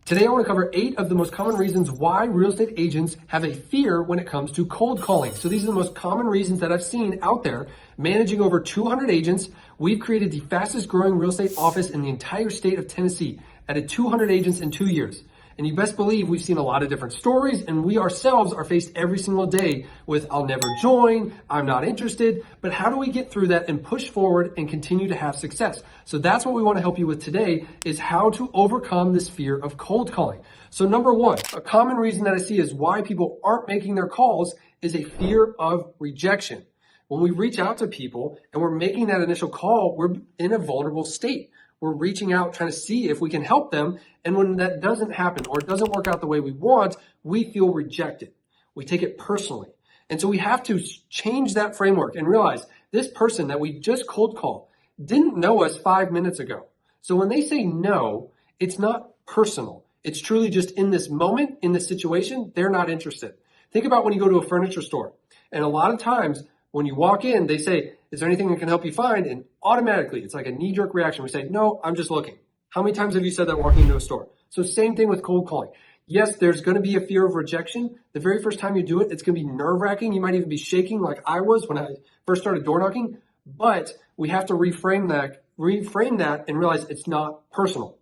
Today, I want to cover 8 of the most common reasons why real estate agents have a fear when it comes to cold calling. So these are the most common reasons that I've seen out there. Managing over 200 agents, we've created the fastest growing real estate office in the entire state of Tennessee, added 200 agents in 2 years. And you best believe we've seen a lot of different stories, and we ourselves are faced every single day with, I'll never join, I'm not interested. But how do we get through that and push forward and continue to have success? So that's what we want to help you with today, is how to overcome this fear of cold calling. So number one, a common reason that I see is why people aren't making their calls is a fear of rejection. When we reach out to people and we're making that initial call, we're in a vulnerable state. We're reaching out, trying to see if we can help them. And when that doesn't happen or it doesn't work out the way we want, we feel rejected. We take it personally. And so we have to change that framework and realize this person that we just cold called didn't know us 5 minutes ago. So when they say no, it's not personal. It's truly just in this moment, in this situation, they're not interested. Think about when you go to a furniture store. And a lot of times when you walk in, they say, is there anything that can help you find? And automatically, it's like a knee-jerk reaction. We say, no, I'm just looking. How many times have you said that walking into a store? So same thing with cold calling. Yes, there's going to be a fear of rejection. The very first time you do it, it's going to be nerve-wracking. You might even be shaking like I was when I first started door knocking. But we have to reframe that and realize it's not personal.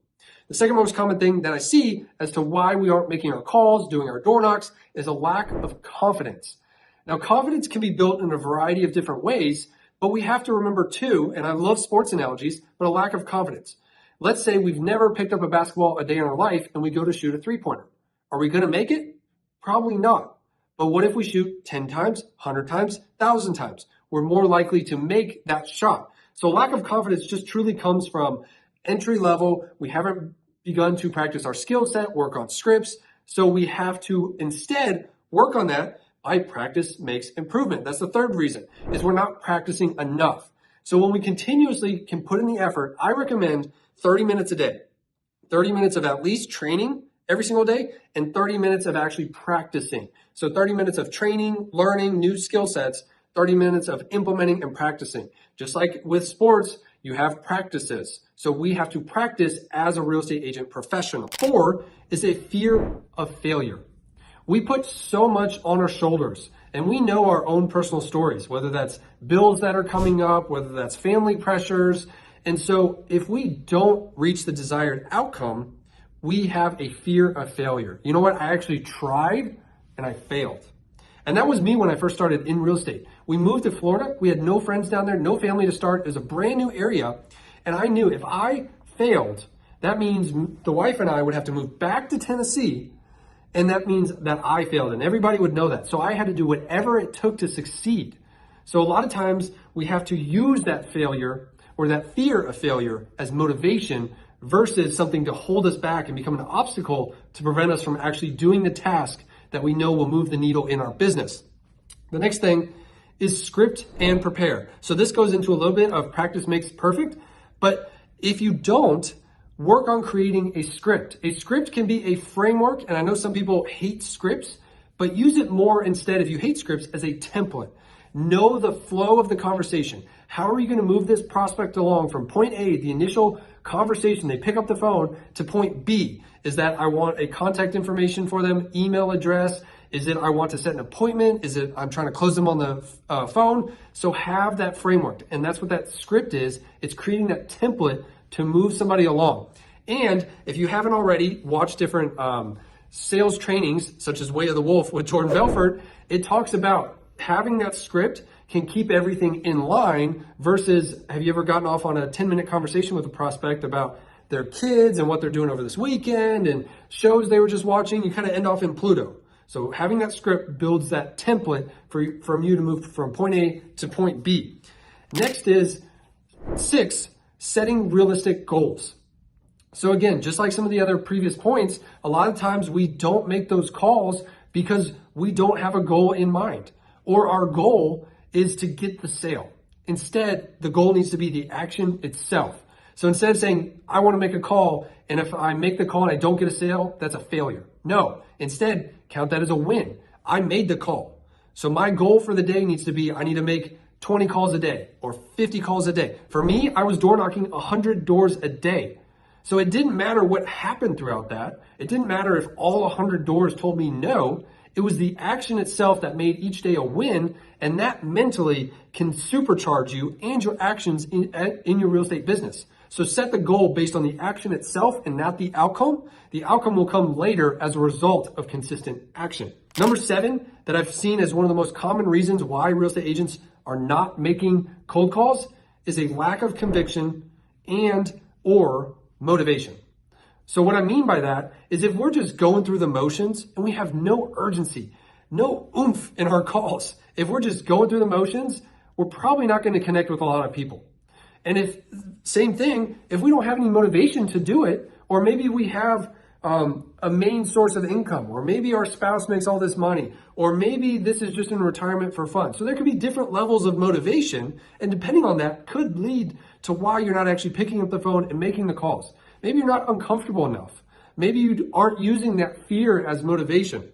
The second most common thing that I see as to why we aren't making our calls, doing our door knocks, is a lack of confidence. Now, confidence can be built in a variety of different ways, but we have to remember too, and I love sports analogies, but a lack of confidence. Let's say we've never picked up a basketball a day in our life and we go to shoot a three-pointer. Are we going to make it? Probably not. But what if we shoot 10 times, 100 times, 1,000 times? We're more likely to make that shot. So lack of confidence just truly comes from entry level. We haven't begun to practice our skill set, work on scripts. So we have to instead work on that. By practice makes improvement. That's the third reason, is we're not practicing enough. So when we continuously can put in the effort, I recommend 30 minutes a day, 30 minutes of at least training every single day, and 30 minutes of actually practicing. So 30 minutes of training, learning new skill sets, 30 minutes of implementing and practicing. Just like with sports, you have practices. So we have to practice as a real estate agent professional. 4 is a fear of failure. We put so much on our shoulders, and we know our own personal stories, whether that's bills that are coming up, whether that's family pressures. And so if we don't reach the desired outcome, we have a fear of failure. You know what? I actually tried and I failed. And that was me when I first started in real estate. We moved to Florida. We had no friends down there, no family to start. It was a brand new area. And I knew if I failed, that means the wife and I would have to move back to Tennessee. And that means that I failed, and everybody would know that. So I had to do whatever it took to succeed. So a lot of times we have to use that failure or that fear of failure as motivation versus something to hold us back and become an obstacle to prevent us from actually doing the task that we know will move the needle in our business. The next thing is script and prepare. So this goes into a little bit of practice makes perfect, but if you don't, work on creating a script. A script can be a framework, and I know some people hate scripts, but use it more instead, if you hate scripts, as a template. Know the flow of the conversation. How are you going to move this prospect along from point A, the initial conversation, they pick up the phone, to point B? Is that I want a contact information for them, email address? Is it I want to set an appointment? Is it I'm trying to close them on the phone? So have that framework, and that's what that script is. It's creating that template to move somebody along. And if you haven't already watched different sales trainings, such as Way of the Wolf with Jordan Belfort, it talks about having that script can keep everything in line versus, have you ever gotten off on a 10-minute conversation with a prospect about their kids and what they're doing over this weekend and shows they were just watching? You kind of end off in Pluto. So having that script builds that template from you to move from point A to point B. Next is 6, setting realistic goals. So again, just like some of the other previous points, a lot of times we don't make those calls because we don't have a goal in mind, or our goal is to get the sale. Instead, the goal needs to be the action itself. So instead of saying, I want to make a call, and if I make the call and I don't get a sale, that's a failure. No, instead, count that as a win. I made the call. So my goal for the day needs to be, I need to make 20 calls a day or 50 calls a day. For me, I was door knocking 100 doors a day. So it didn't matter what happened throughout that. It didn't matter if all 100 doors told me no. It was the action itself that made each day a win, and that mentally can supercharge you and your actions in your real estate business. So set the goal based on the action itself and not the outcome. The outcome will come later as a result of consistent action. Number 7 that I've seen as one of the most common reasons why real estate agents are not making cold calls is a lack of conviction and or motivation. So what I mean by that is if we're just going through the motions and we have no urgency, no oomph in our calls, if we're just going through the motions, we're probably not going to connect with a lot of people. And if, same thing, if we don't have any motivation to do it, or maybe we have a main source of income, or maybe our spouse makes all this money, or maybe this is just in retirement for fun. So there could be different levels of motivation, and depending on that could lead to why you're not actually picking up the phone and making the calls. Maybe you're not uncomfortable enough. Maybe you aren't using that fear as motivation.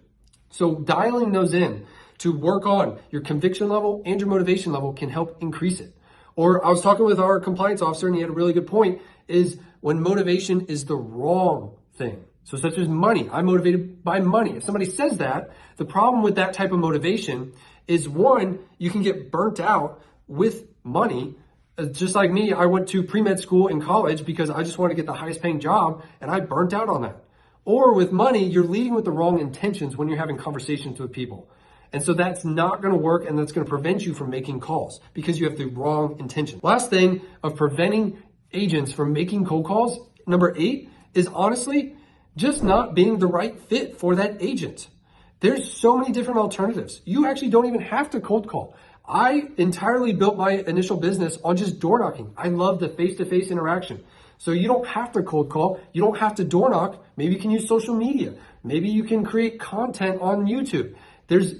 So dialing those in to work on your conviction level and your motivation level can help increase it. Or I was talking with our compliance officer and he had a really good point, is when motivation is the wrong thing. So such as money, I'm motivated by money. If somebody says that, the problem with that type of motivation is, one, you can get burnt out with money. Just like me, I went to pre-med school in college because I just wanted to get the highest paying job and I burnt out on that. Or with money, you're leading with the wrong intentions when you're having conversations with people. And so that's not going to work, and that's going to prevent you from making calls because you have the wrong intention. Last thing of preventing agents from making cold calls, number 8, is honestly just not being the right fit for that agent. There's so many different alternatives. You actually don't even have to cold call. I entirely built my initial business on just door knocking. I love the face-to-face interaction. So you don't have to cold call. You don't have to door knock. Maybe you can use social media. Maybe you can create content on YouTube.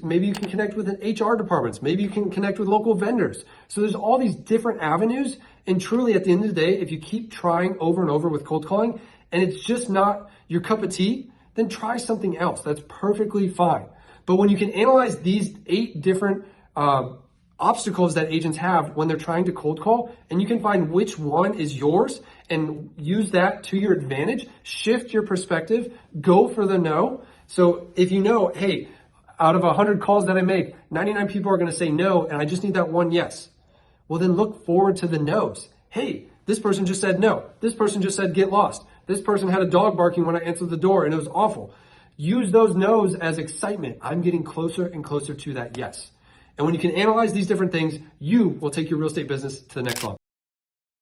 Maybe you can connect with HR departments. Maybe you can connect with local vendors. So there's all these different avenues. And truly, at the end of the day, if you keep trying over and over with cold calling and it's just not your cup of tea, then try something else. That's perfectly fine. But when you can analyze these 8 different obstacles that agents have when they're trying to cold call, and you can find which one is yours and use that to your advantage, shift your perspective, go for the no. So if you know, hey, out of 100 calls that I make, 99 people are going to say no, and I just need that one yes. Well, then look forward to the no's. Hey, this person just said no. This person just said get lost. This person had a dog barking when I answered the door, and it was awful. Use those no's as excitement. I'm getting closer and closer to that yes. And when you can analyze these different things, you will take your real estate business to the next level.